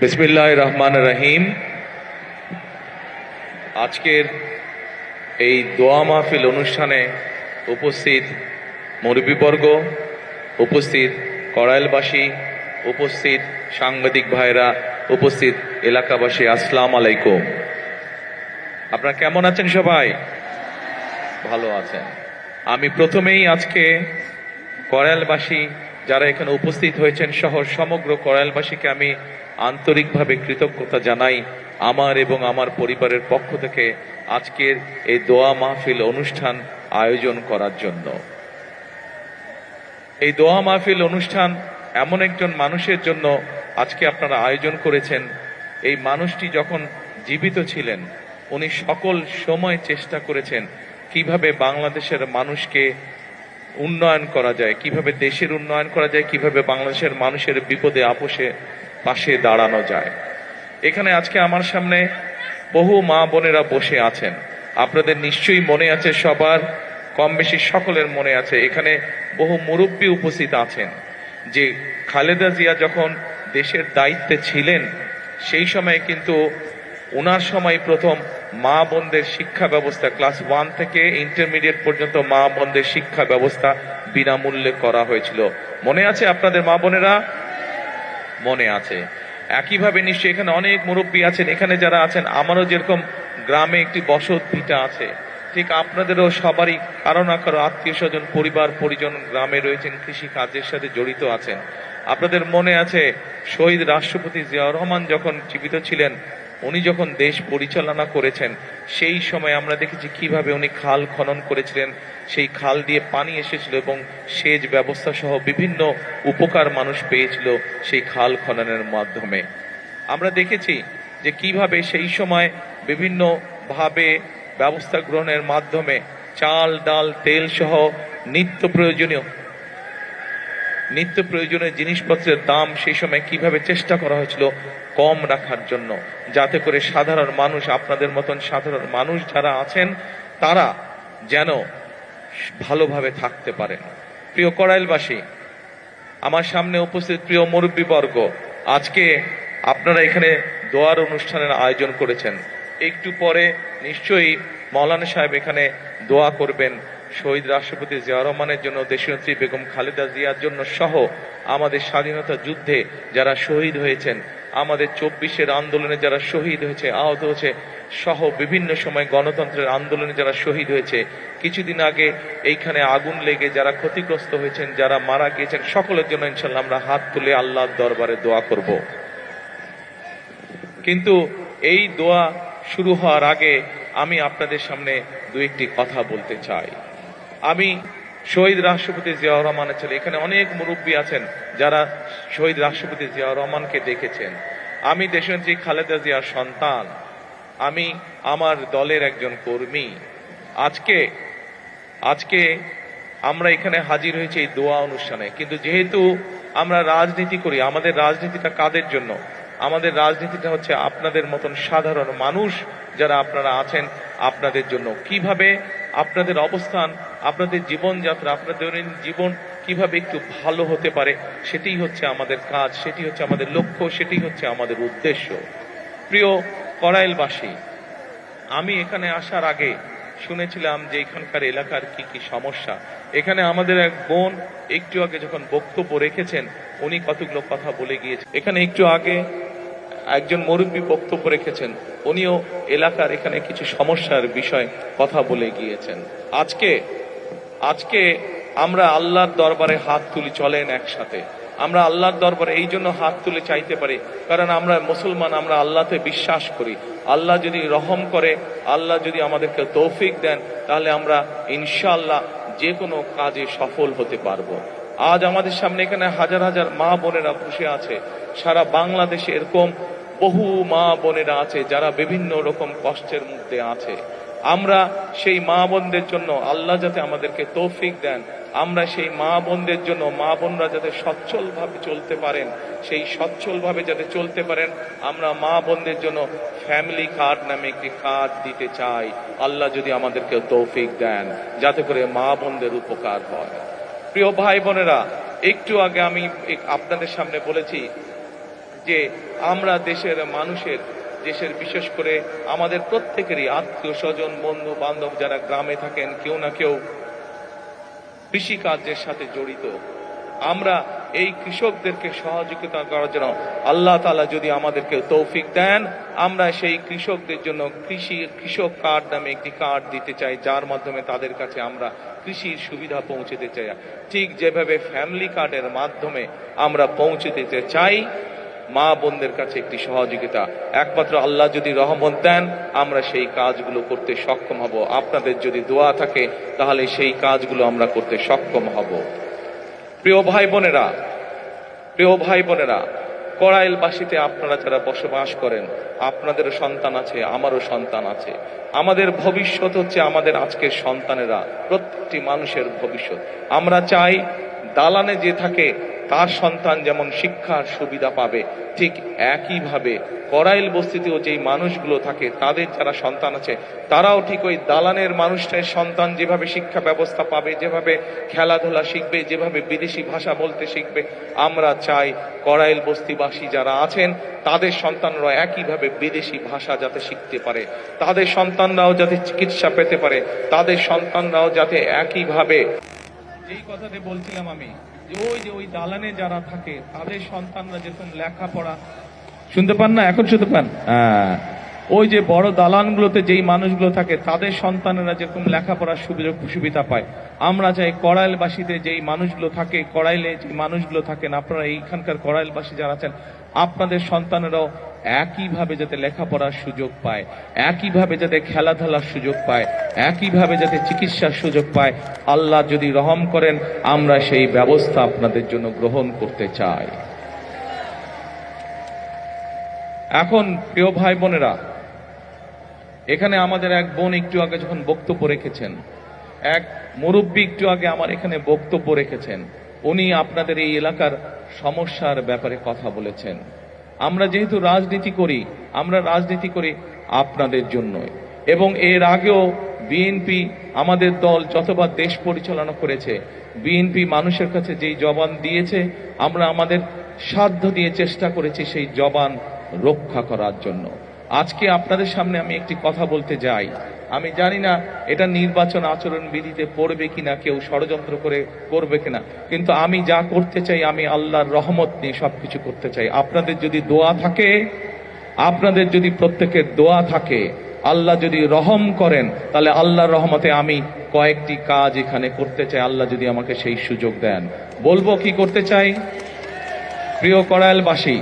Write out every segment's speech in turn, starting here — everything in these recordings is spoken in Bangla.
বিসমিল্লাহির রহমানির রহিম। আজকের এই দোয়া মাহফিল অনুষ্ঠানে উপস্থিত মুরব্বীবর্গ, উপস্থিত কড়াইলবাসী, উপস্থিত সাংবাদিক ভাইরা, উপস্থিত এলাকাবাসী, আসসালামু আলাইকুম। আপনারা কেমন আছেন? সবাই ভালো আছেন? আমি প্রথমেই আজকে কড়াইলবাসী যারা এখানে উপস্থিত হয়েছেন সহ সমগ্র কড়াইলবাসীকে আমি আন্তরিকভাবে কৃতজ্ঞতা জানাই আমার এবং আমার পরিবারের পক্ষ থেকে আজকের এই দোয়া মাহফিল অনুষ্ঠান আয়োজন করার জন্য। এই দোয়া মাহফিল অনুষ্ঠান এমন একজন মানুষের জন্য আজকে আপনারা আয়োজন করেছেন। এই মানুষটি যখন জীবিত ছিলেন উনি সকল সময় চেষ্টা করেছেন কিভাবে বাংলাদেশের মানুষকে উন্নয়ন করা যায়, কিভাবে দেশের উন্নয়ন করা যায়, কিভাবে বাংলাদেশের মানুষের বিপদে আপোষে পাশে দাঁড়ানো যায়। এখানে আজকে আমার সামনে বহু মা বোনেরা বসে আছেন। আপনাদের নিশ্চয়ই মনে আছে, সবার কম বেশি সকলের মনে আছে, এখানে বহু মুরব্বী উপস্থিত আছেন যে খালেদা জিয়া যখন দেশের দায়িত্বে ছিলেন সেই সময় কিন্তু ওনার সময় প্রথম মা বোনদের শিক্ষা ব্যবস্থা ক্লাস 1 থেকে ইন্টারমিডিয়েট পর্যন্ত মা বোনদের শিক্ষা ব্যবস্থা বিনামূল্যে করা হয়েছিল। মনে আছে আপনাদের মা বোনেরা? মনে আছে। একইভাবে নিশ্চয়ই এখানে অনেক মুরব্বী আছেন, এখানে যারা আছেন আমারও যেরকম গ্রামে একটি বসত ভিটা আছে, ঠিক আপনাদেরও সবারই কারো না কারো আত্মীয় স্বজন, পরিবার পরিজন গ্রামে রয়েছেন, কৃষি কাজের সাথে জড়িত আছেন। আপনাদের মনে আছে শহীদ রাষ্ট্রপতি জিয়াউর রহমান যখন জীবিত ছিলেন, উনি যখন দেশ পরিচালনা করেছেন সেই সময় আমরা দেখেছি কিভাবে উনি খাল খনন করেছিলেন, সেই খাল দিয়ে পানি এসেছিল এবং সেচ ব্যবস্থা সহ বিভিন্ন উপকার মানুষ পেয়েছিল সেই খাল খননের মাধ্যমে। আমরা দেখেছি যে কিভাবে সেই সময় বিভিন্ন ভাবে ব্যবস্থা গ্রহণের মাধ্যমে চাল ডাল তেল সহ নিত্য প্রয়োজনীয় জিনিসপত্রের দাম সেই সময় কিভাবে চেষ্টা করা হয়েছিল কম রাখার জন্য, যাতে করে সাধারণ মানুষ, আপনাদের মতন সাধারণ মানুষ যারা আছেন তারা যেন ভালোভাবে থাকতে পারেন। প্রিয় কড়াইলবাসী, আমার সামনে উপস্থিত প্রিয় মুরব্বীবর্গ, আজকে আপনারা এখানে দোয়ার অনুষ্ঠানের আয়োজন করেছেন। একটু পরে নিশ্চয়ই মৌলানা সাহেব এখানে দোয়া করবেন শহীদ রাষ্ট্রপতি জিয়াউর রহমানের জন্য, দেশনেত্রী বেগম খালেদা জিয়ার জন্য সহ আমাদের স্বাধীনতা যুদ্ধে যারা শহীদ হয়েছেন, আমাদের 24-এর আন্দোলনে যারা শহীদ হয়েছে, আহত হয়েছে সহ বিভিন্ন সময় গণতন্ত্রের আন্দোলনে যারা শহীদ হয়েছে, কিছুদিন আগে এইখানে আগুন লেগে যারা ক্ষতিগ্রস্ত হয়েছেন, যারা মারা গিয়েছেন, সকলের জন্য ইনশাল্লাহ আমরা হাত তুলে আল্লাহর দরবারে দোয়া করব। কিন্তু এই দোয়া শুরু হওয়ার আগে আমি আপনাদের সামনে দু একটি কথা বলতে চাই। আমি শহীদ রাষ্ট্রপতি জিয়াউর রহমানের ছেলে, এখানে অনেক মুরব্বী আছেন যারা শহীদ রাষ্ট্রপতি জিয়াউর রহমানকে দেখেছেন। আমি দেশনেত্রী খালেদা জিয়ার সন্তান, আমি আমার দলের একজন কর্মী। আজকে আমরা এখানে হাজির হয়েছি এই দোয়া অনুষ্ঠানে, কিন্তু যেহেতু আমরা রাজনীতি করি, আমাদের রাজনীতিটা কাদের জন্য? আমাদের রাজনীতিটা হচ্ছে আপনাদের মতন সাধারণ মানুষ যারা আপনারা আছেন, আপনাদের জন্য। কিভাবে আপনাদের অবস্থান, আপনাদের জীবনযাত্রা, আপনাদের দৈনন্দিন জীবন কিভাবে একটু ভালো হতে পারে, সেটাই হচ্ছে আমাদের কাজ, সেটি হচ্ছে আমাদের লক্ষ্য, সেটি হচ্ছে আমাদের উদ্দেশ্য। প্রিয় কড়াইলবাসী, আমি এখানে আসার আগে শুনেছিলাম যে এখানকার এলাকার কি কি সমস্যা। এখানে আমাদের এক বোন একটু আগে যখন বক্তব্য রেখেছেন উনি কতগুলো কথা বলে গিয়েছেন। এখানে একটু আগে একজন মুরব্বী বক্তব্য রেখেছেন, উনিও এলাকার এখানে কিছু সমস্যার বিষয় কথা বলে গিয়েছেন। আজকে আমরা আল্লাহর দরবারে হাত তুলি, চলেন একসাথে। আমরা আল্লাহর দরবারে এই জন্য হাত তুলে চাইতে পারি কারণ আমরা মুসলমান, আমরা আল্লাহতে বিশ্বাস করি। আল্লাহ যদি রহম করে, আল্লাহ যদি আমাদেরকে তৌফিক দেন, তাহলে আমরা ইনশাআল্লাহ যে কোনো কাজে সফল হতে পারবো। আজ আমাদের সামনে এখানে হাজার হাজার মা বোনেরা বসে আছে। সারা বাংলাদেশে এরকম বহু মা বোনেরা আছে যারা বিভিন্ন রকম কষ্টের মধ্যে আছে। আমরা সেই মা বোনদের জন্য আল্লাহ যাতে আমাদেরকে তৌফিক দেন, আমরা সেই মা বোনদের জন্য, মা বোনরা যাতে সচ্ছলভাবে চলতে পারেন, সেই সচ্ছলভাবে যাতে চলতে পারেন, আমরা মা বোনদের জন্য ফ্যামিলি কার্ড নামে একটি কার্ড দিতে চাই। আল্লাহ যদি আমাদেরকে তৌফিক দেন যাতে করে মা বোনদের উপকার হয়। প্রিয় ভাই বোনেরা, একটু আগে আমি আপনাদের সামনে বলেছি যে আমরা দেশের বিশেষ করে আমাদের প্রত্যেকেরই আত্মীয় স্বজন বন্ধু বান্ধব যারা গ্রামে থাকেন কেউ না কেউ কৃষিকার্যের সাথে জড়িত, আমরা এই কৃষকদেরকে সহযোগিতা করার জন্য আল্লাহ তাআলা যদি আমাদেরকে তৌফিক দেন, আমরা সেই কৃষকদের জন্য কৃষক কার্ড নামে একটি কার্ড দিতে চাই, যার মাধ্যমে তাদের কাছে আমরা কৃষির সুবিধা পৌঁছে চাই। ঠিক যেভাবে ফ্যামিলি কার্ডের মাধ্যমে আমরা পৌঁছে দিতে চাই মা বোনদের কাছে একটি সহযোগিতা, একমাত্র আল্লাহ যদি রহমত দেন আমরা সেই কাজগুলো করতে সক্ষম হব। আপনাদের যদি দোয়া থাকে তাহলে সেই কাজগুলো আমরা করতে সক্ষম হব। প্রিয় ভাই বোনেরা, কড়াইলবাসীতে আপনারা যারা বসবাস করেন, আপনাদেরও সন্তান আছে, আমারও সন্তান আছে। আমাদের ভবিষ্যৎ হচ্ছে আমাদের আজকের সন্তানেরা, প্রত্যেকটি মানুষের ভবিষ্যৎ। আমরা চাই দালানে যে থাকে তার সন্তান যেমন শিক্ষার সুবিধা পাবে, ঠিক একইভাবে কড়াইল বস্তিতেও যেই মানুষগুলো থাকে তাদের যারা সন্তান আছে তারাও ঠিক ওই দালানের মানুষটার সন্তান যেভাবে শিক্ষা ব্যবস্থা পাবে, যেভাবে খেলাধুলা শিখবে, যেভাবে বিদেশি ভাষা বলতে শিখবে, আমরা চাই কড়াইল বস্তিবাসী যারা আছেন তাদের সন্তানরা একইভাবে বিদেশি ভাষা যাতে শিখতে পারে, তাদের সন্তানরাও যাতে চিকিৎসা পেতে পারে, তাদের সন্তানরাও যাতে একইভাবে, যেই কথাতে বলছিলাম আমি, যে ওই দালানে যারা থাকে তাদের সন্তানরা যেরকম লেখাপড়া, শুনতে পান না এখন? শুনতে পান? ওই যে বড় দালানগুলোতে যেই মানুষগুলো থাকে তাদের সন্তানেরা যেরকম লেখাপড়ার সুবিধা পায়, আমরা চাই কড়াইলবাসীতে যেই মানুষগুলো থাকে, কড়াইলে যে মানুষগুলো থাকেন, আপনারা এইখানকার কড়াইলবাসী যারা আছেন, আপনাদের সন্তানেরাও একইভাবে যাতে লেখাপড়ার সুযোগ পায়, একইভাবে যাতে খেলাধুলার সুযোগ পায়, একইভাবে যাতে চিকিৎসার সুযোগ পায়, আল্লাহ যদি রহম করেন আমরা সেই ব্যবস্থা আপনাদের জন্য গ্রহণ করতে চাই। এখন প্রিয় ভাই বোনেরা, এখানে আমাদের এক বোন একটু আগে যখন বক্তব্য রেখেছেন, এক মুরব্বী একটু আগে আমার এখানে বক্তব্য রেখেছেন, উনি আপনাদের এই এলাকার সমস্যার ব্যাপারে কথা বলেছেন। আমরা যেহেতু রাজনীতি করি, আমরা রাজনীতি করি আপনাদের জন্য, এবং এর আগেও বিএনপি আমাদের দল যতবার দেশ পরিচালনা করেছে, বিএনপি মানুষের কাছে যেই জবান দিয়েছে আমরা আমাদের সাধ্য দিয়ে চেষ্টা করেছি সেই জবান রক্ষা করার জন্য। আজকে আপনাদের সামনে আমি একটি কথা বলতে যাই, আমি জানি না এটা নির্বাচন আচরণ বিধিতে পড়বে কিনা, কেউ ষড়যন্ত্র করে করবে কিনা, কিন্তু আমি যা করতে চাই আমি আল্লাহর রহমত নিয়ে সবকিছু করতে চাই। আপনাদের যদি দোয়া থাকে, আপনাদের যদি প্রত্যেকের দোয়া থাকে, আল্লাহ যদি রহম করেন, তাহলে আল্লাহর রহমতে আমি কয়েকটি কাজ এখানে করতে চাই, আল্লাহ যদি আমাকে সেই সুযোগ দেন। বলবো কি করতে চাই? প্রিয় কড়াইলবাসী,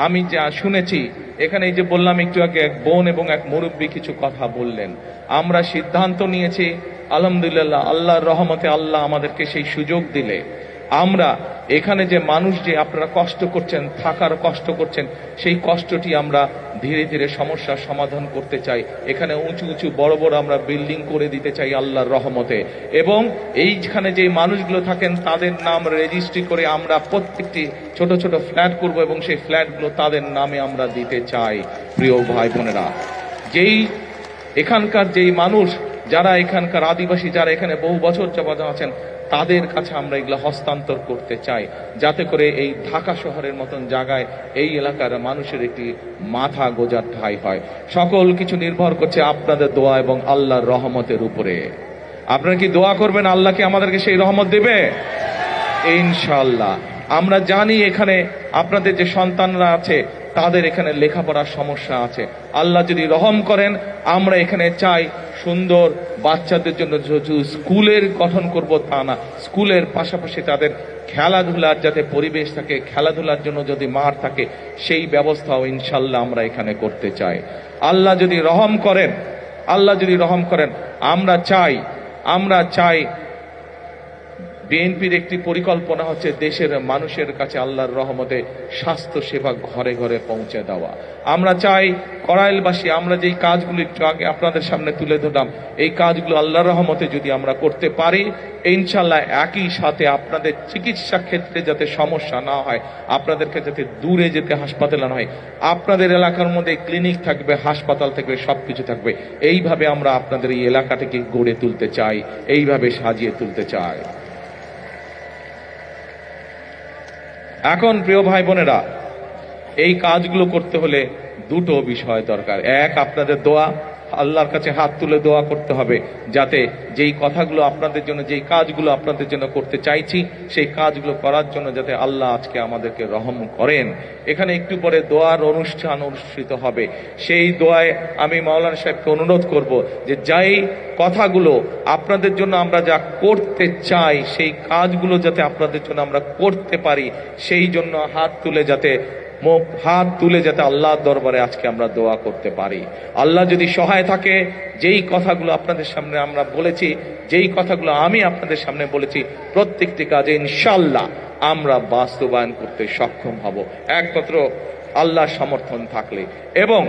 আমি যা শুনেছি এখানে, এই যে বললাম একটু আগে এক বোন এবং এক মুরব্বী কিছু কথা বললেন, আমরা সিদ্ধান্ত নিয়েছি আলহামদুলিল্লাহ, আল্লাহর রহমতে আল্লাহ আমাদেরকে সেই সুযোগ দিলে আমরা এখানে যে মানুষ যে আপনারা কষ্ট করছেন, থাকার কষ্ট করছেন, সেই কষ্টটি আমরা ধীরে ধীরে সমস্যার সমাধান করতে চাই। এখানে উঁচু উঁচু বড় বড় আমরা বিল্ডিং করে দিতে চাই আল্লাহর রহমতে, এবং এইখানে যে মানুষগুলো থাকেন তাদের নাম রেজিস্ট্রি করে আমরা প্রত্যেকটি ছোট ছোট ফ্ল্যাট করব এবং সেই ফ্ল্যাটগুলো তাদের নামে আমরা দিতে চাই। প্রিয় ভাই বোনেরা, যেই এখানকার যেই মানুষ যারা এখানকার আদিবাসী, যারা এখানে বহু বছর যাবত আছেন, তাদের কাছে আমরা এগুলো হস্তান্তর করতে চাই, যাতে করে এই ঢাকা শহরের মতন জায়গায় এই এলাকার মানুষের একটি মাথা গোজার ঠাঁই হয়। সকল কিছু নির্ভর করছে আপনাদের দোয়া এবং আল্লাহর রহমতের উপরে। আপনারা কি দোয়া করবেন আল্লাহকে আমাদেরকে সেই রহমত দেবে? ইনশাআল্লাহ। আমরা জানি এখানে আপনাদের যে সন্তানরা আছে তাদের এখানে লেখাপড়ার সমস্যা আছে, আল্লাহ যদি রহম করেন আমরা এখানে চাই সুন্দর বাচ্চাদের জন্য স্কুলের গঠন করব তা না, স্কুলের পাশাপাশি তাদের খেলাধুলার যাতে পরিবেশ থাকে, খেলাধুলার জন্য যদি মাঠ থাকে, সেই ব্যবস্থাও ইনশাল্লাহ আমরা এখানে করতে চাই। আল্লাহ যদি রহম করেন, আল্লাহ যদি রহম করেন, আমরা চাই বিএনপির একটি পরিকল্পনা হচ্ছে দেশের মানুষের কাছে আল্লাহর রহমতে স্বাস্থ্য সেবা ঘরে ঘরে পৌঁছে দেওয়া। আমরা চাই কড়াইলবাসী, আমরা যেই কাজগুলো একটু আগে আপনাদের সামনে তুলে ধরলাম, এই কাজগুলো আল্লাহর রহমতে যদি আমরা করতে পারি, ইনশাল্লাহ একই সাথে আপনাদের চিকিৎসা ক্ষেত্রে যাতে সমস্যা না হয়, আপনাদেরকে যাতে দূরে যেতে হাসপাতালে না হয়, আপনাদের এলাকার মধ্যে ক্লিনিক থাকবে, হাসপাতাল থাকবে, সবকিছু থাকবে। এইভাবে আমরা আপনাদের এই এলাকাটাকে গড়ে তুলতে চাই, এইভাবে সাজিয়ে তুলতে চাই। এখন প্রিয় ভাই বোনেরা, এই কাজগুলো করতে হলে দুটো বিষয় দরকার। এক, আপনাদের দোয়া, আল্লাহর কাছে হাত তুলে দোয়া করতে হবে যাতে যেই কথাগুলো আপনাদের জন্য, যেই কাজগুলো আপনাদের জন্য করতে চাইছি, সেই কাজগুলো করার জন্য যাতে আল্লাহ আজকে আমাদেরকে রহম করেন। এখানে একটু পরে দোয়ার অনুষ্ঠান অনুষ্ঠিত হবে। সেই দোয়ায় আমি মাওলানা সাহেবকে অনুরোধ করব যে যেই কথাগুলো আপনাদের জন্য আমরা যা করতে চাই, সেই কাজগুলো যাতে আপনাদের জন্য আমরা করতে পারি, সেই জন্য হাত তুলে যাতে আল্লাহর দরবারে আজকে আমরা দোয়া করতে পারি। আল্লাহ যদি সহায় থাকে, যেই কথাগুলো আপনাদের সামনে আমরা বলেছি, যেই কথাগুলো আমি আপনাদের সামনে বলেছি, প্রত্যেকটি কাজে ইনশাআল্লাহ আমরা বাস্তবায়ন করতে সক্ষম হব একমাত্র আল্লাহর সমর্থন থাকলে। এবং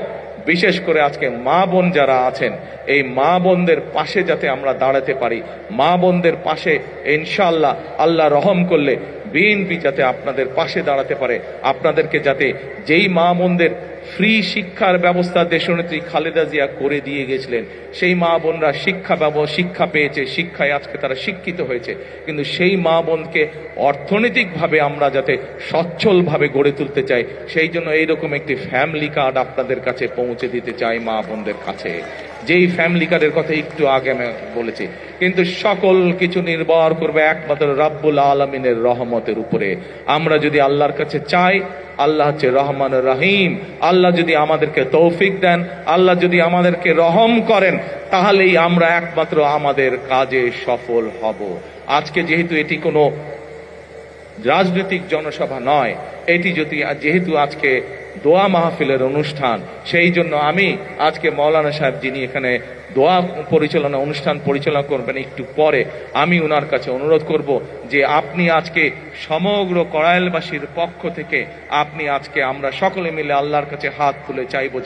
বিশেষ করে আজকে মা বোন যারা আছেন, এই মা বোনদের পাশে যাতে আমরা দাঁড়াতে পারি, মা বোনদের পাশে ইনশাআল্লাহ আল্লাহ রহম করলে বিএনপি যাতে আপনাদের পাশে দাঁড়াতে পারে, আপনাদেরকে যাতে যেই মা বোনদের ফ্রি শিক্ষার ব্যবস্থা দেশনেত্রী খালেদা জিয়া করে দিয়ে গেছিলেন, সেই মা বোনরা শিক্ষা পেয়েছে, শিক্ষায় আজকে তারা শিক্ষিত হয়েছে, কিন্তু সেই মা বোনকে অর্থনৈতিকভাবে আমরা যাতে সচ্ছলভাবে গড়ে তুলতে চাই, সেই জন্য এইরকম একটি ফ্যামিলি কার্ড আপনাদের কাছে পৌঁছে দিতে চাই মা বোনদের কাছে। যেই ফ্যামিলি কার্ডের কথা একটু আগে আমি বলেছি, কিন্তু সকল কিছু নির্ভর করবে একমাত্র রাব্বুল আলামিনের রহমতের উপরে। আমরা যদি আল্লাহর কাছে চাই, আল্লাহ হচ্ছে রহমান রহিম, আল্লাহ যদি আমাদেরকে তৌফিক দেন, আল্লাহ যদি আমাদেরকে রহম করেন, তাহলেই আমরা একমাত্র আমাদের কাজে সফল হব। আজকে যেহেতু এটি কোনো রাজনৈতিক জনসভা নয়, এটি যেহেতু আজকে দোয়া মাহফিলের অনুষ্ঠান, সেই জন্য আমি আজকে মাওলানা সাহেব যিনি এখানে দোয়া অনুষ্ঠান পরিচালনা করবেন একটু পরে, আমি ওনার কাছে অনুরোধ করব যে আপনি আজকে সমগ্র কড়াইলবাসীর পক্ষ থেকে আপনি আজকে আমরা সকলে মিলে আল্লাহর কাছে হাত তুলে চাইবো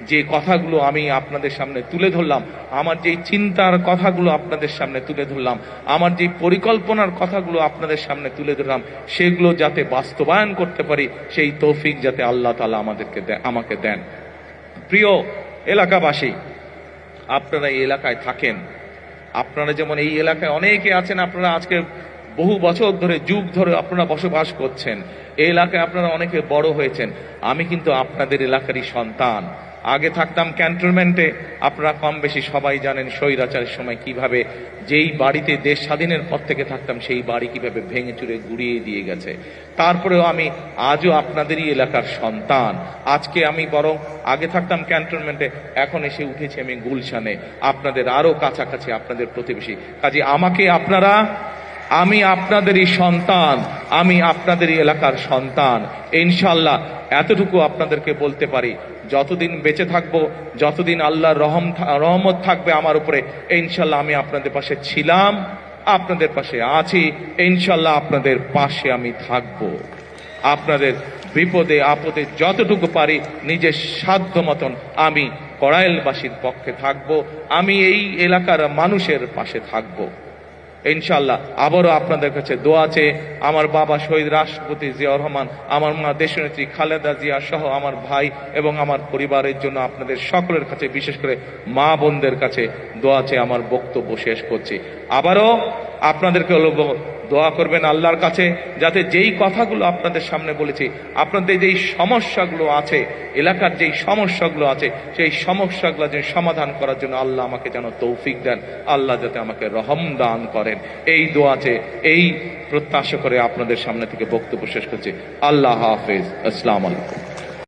যে কথাগুলো আমি আপনাদের সামনে তুলে ধরলাম, আমার যেই চিন্তার কথাগুলো আপনাদের সামনে তুলে ধরলাম, আমার যেই পরিকল্পনার কথাগুলো আপনাদের সামনে তুলে ধরলাম, সেগুলো যাতে বাস্তবায়ন করতে পারি, সেই তৌফিক যাতে আল্লাহ তাআলা আমাকে দেন। প্রিয় এলাকাবাসী, আপনারা এই এলাকায় থাকেন, আপনারা যেমন এই এলাকায় অনেকে আছেন, আপনারা আজকে বহু বছর ধরে, যুগ ধরে আপনারা বসবাস করছেন, এই এলাকায় আপনারা অনেকে বড় হয়েছেন। আমি কিন্তু আপনাদের এলাকারই সন্তান। আগে থাকতাম ক্যান্টনমেন্টে, আপনারা কম বেশি সবাই জানেন স্বৈরাচারের সময় কিভাবে যেই বাড়িতে দেশ স্বাধীনের পর থেকে থাকতাম, সেই বাড়ি কিভাবে ভেঙে চুরে গুড়িয়ে দিয়ে গেছে। তারপরেও আমি আজও আপনাদেরই এলাকার সন্তান। আজকে আমি বরং আগে থাকতাম ক্যান্টনমেন্টে, এখন এসে উঠেছি আমি গুলশানে, আপনাদের আরো কাছাকাছি, আপনাদের প্রতিবেশী। কাজে আমি আপনাদেরই সন্তান, আমি আপনাদেরই এলাকার সন্তান। ইনশাআল্লাহ এতটুকু আপনাদেরকে বলতে পারি, যতদিন বেঁচে থাকবো, যতদিন আল্লাহর রহমত থাকবে আমার উপরে, ইনশাআল্লাহ আমি আপনাদের পাশে ছিলাম, আপনাদের পাশে আছি, ইনশাআল্লাহ আপনাদের পাশে আমি থাকব। আপনাদের বিপদে আপদে যতটুকু পারি নিজের সাধ্য মতন আমি কড়াইলবাসীর পক্ষে থাকব, আমি এই এলাকার মানুষের পাশে থাকব। ইনশাআল্লাহ আবারও আপনাদের কাছে দোয়া চেয়ে আমার বাবা শহীদ রাষ্ট্রপতি জিয়াউর রহমান, আমার মা দেশনেত্রী খালেদা জিয়া সহ আমার ভাই এবং আমার পরিবারের জন্য আপনাদের সকলের কাছে, বিশেষ করে মা বোনদের কাছে দোয়া চেয়ে আমার বক্তব্য শেষ করছি। আবারও আপনাদেরকে দোয়া করবেন আল্লাহর কাছে, যাতে যেই কথাগুলো আপনাদের সামনে বলেছি, আপনাদের যেই সমস্যাগুলো আছে, এলাকার যেই সমস্যাগুলো আছে, সেই সমস্যাগুলো যে সমাধান করার জন্য আল্লাহ আমাকে যেন তৌফিক দেন, আল্লাহ যাতে আমাকে রহম দান করেন, এই দোয়াতে এই প্রত্যাশা করে আপনাদের সামনে থেকে বক্তব্য শেষ করছি। আল্লাহ হাফেজ। আসসালামু আলাইকুম।